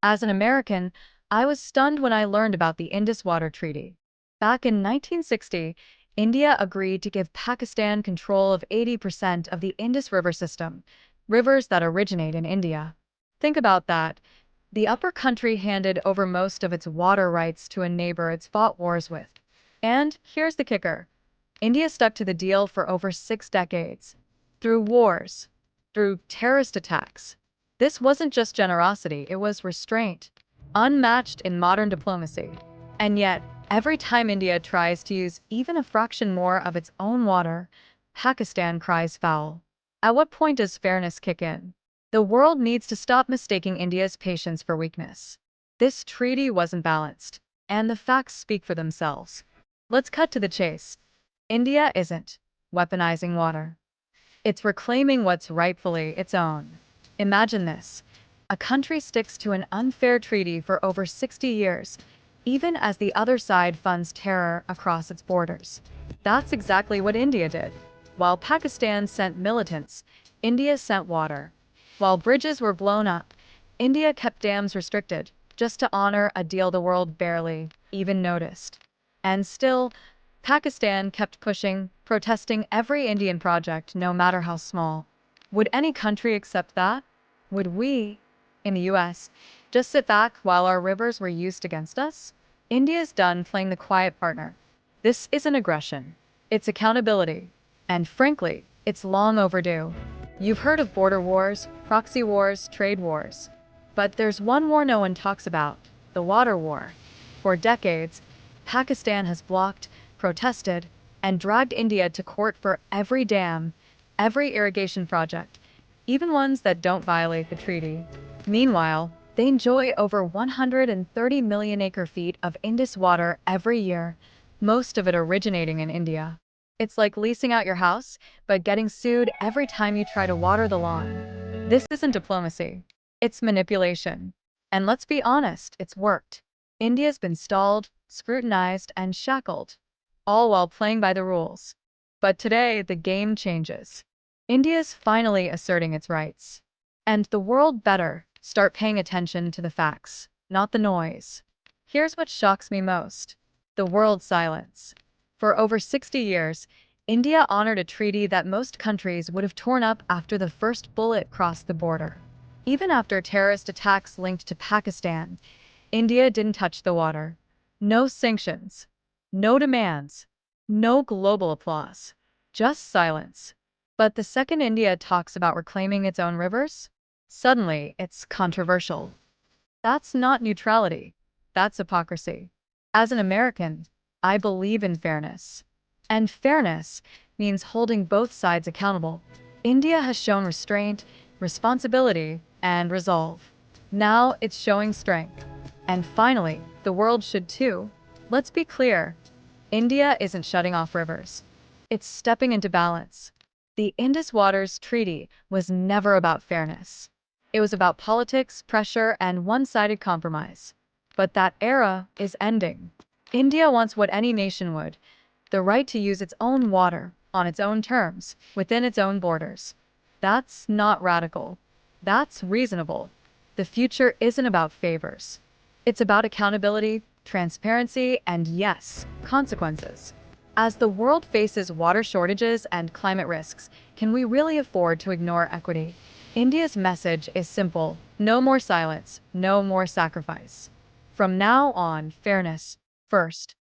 As an American, I was stunned when I learned about the Indus Water Treaty. Back in 1960, India agreed to give Pakistan control of 80% of the Indus River system, rivers that originate in India. Think about that. The upper country handed over most of its water rights to a neighbor it's fought wars with. And here's the kicker. India stuck to the deal for over 6 decades. Through wars, through terrorist attacks. This wasn't just generosity, it was restraint, unmatched in modern diplomacy. And yet, every time India tries to use even a fraction more of its own water, Pakistan cries foul. At what point does fairness kick in? The world needs to stop mistaking India's patience for weakness. This treaty wasn't balanced, and the facts speak for themselves. Let's cut to the chase. India isn't weaponizing water. It's reclaiming what's rightfully its own. Imagine this. A country sticks to an unfair treaty for over 60 years, even as the other side funds terror across its borders. That's exactly what India did. While Pakistan sent militants, India sent water. While bridges were blown up, India kept dams restricted, just to honor a deal the world barely even noticed. And still, Pakistan kept pushing, protesting every Indian project, no matter how small. Would any country accept that? Would we, in the US, just sit back while our rivers were used against us? India's done playing the quiet partner. This isn't aggression. It's accountability. And frankly, it's long overdue. You've heard of border wars, proxy wars, trade wars. But there's one war no one talks about, the water war. For decades, Pakistan has blocked, protested, and dragged India to court for every dam, every irrigation project, even ones that don't violate the treaty. Meanwhile, they enjoy over 130 million acre-feet of Indus water every year, most of it originating in India. It's like leasing out your house, but getting sued every time you try to water the lawn. This isn't diplomacy. It's manipulation. And let's be honest, it's worked. India's been stalled, scrutinized, and shackled, all while playing by the rules. But today, the game changes. India's finally asserting its rights. And the world better start paying attention to the facts, not the noise. Here's what shocks me most. The world's silence. For over 60 years, India honored a treaty that most countries would have torn up after the first bullet crossed the border. Even after terrorist attacks linked to Pakistan, India didn't touch the water. No sanctions, no demands, no global applause, just silence. But the second India talks about reclaiming its own rivers, suddenly it's controversial. That's not neutrality, that's hypocrisy. As an American, I believe in fairness. And fairness means holding both sides accountable. India has shown restraint, responsibility, and resolve. Now it's showing strength. And finally, the world should too. Let's be clear. India isn't shutting off rivers. It's stepping into balance. The Indus Waters Treaty was never about fairness. It was about politics, pressure, and one-sided compromise. But that era is ending. India wants what any nation would, the right to use its own water, on its own terms, within its own borders. That's not radical. That's reasonable. The future isn't about favors. It's about accountability, transparency, and yes, consequences. As the world faces water shortages and climate risks, can we really afford to ignore equity? India's message is simple: no more silence, no more sacrifice. From now on, fairness first.